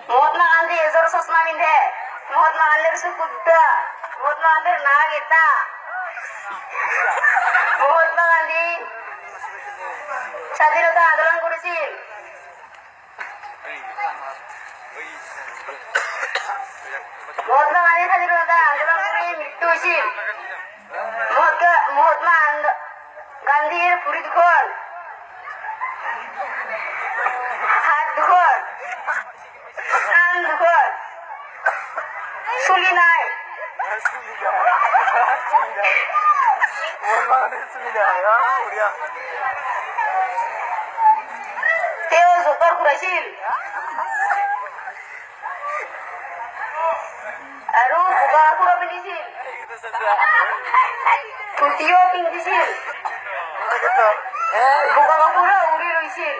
মহাত্মা গান্ধী এযোৰ চশমা পিন্ধে মহাত্মা গান্ধীৰ চকুদ্দা মহাত্মা গান্ধীৰ নাক এটা মহাত্মা গান্ধী স্বাধীনতা আন্দোলন কৰিছিল মহাত্মা গান্ধী স্বাধীনতা আন্দোলন কৰি মৃত্যু হৈছিল মহাত্মা গান্ধীৰ ভৰি দুখন হাত দুখন কাণ দুখন চুলি নাই তেওঁ জোতৰ ঘূৰাইছিল আৰু বগা কাপোৰো পিন্ধিছিল ধুতিও পিন্ধিছিল বগা কাপোৰো উৰি ৰৈছিল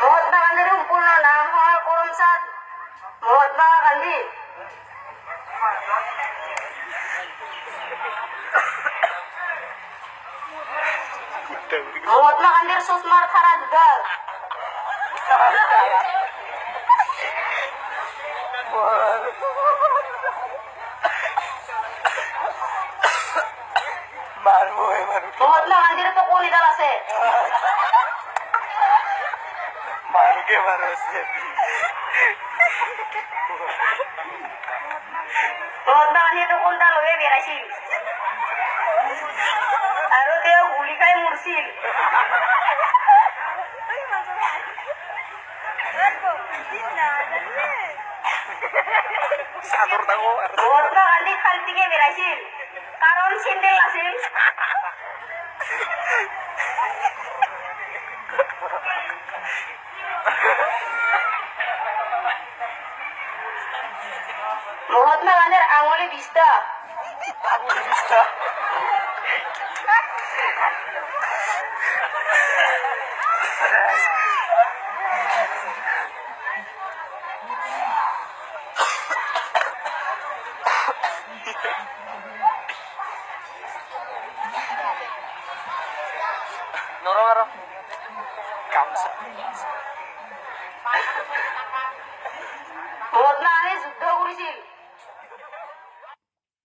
মহাত্মা গান্ধীৰ সম্পূৰ্ণ নাম হ'ল কৰমচাঁদ মহাত্মা গান্ধী মহাত্মা গান্ধীৰ চশমাৰ থাৰা দুডাল মহাত্মা গান্ধীৰ টকন এডাল আছে মহাত্মা গান্ধীয়ে টকনডাল লৈয়ে বেৰাইছিল আৰু তেওঁ গুলি খাই মৰিছিল মহাত্মা গান্ধী শান্তিকে বেৰাইছিল কাৰণ চেণ্ডেল আছিল মহাত্মা গান্ধীৰ আঙুলি 20টা মহাত্মা গান্ধী যুদ্ধ কৰিছিল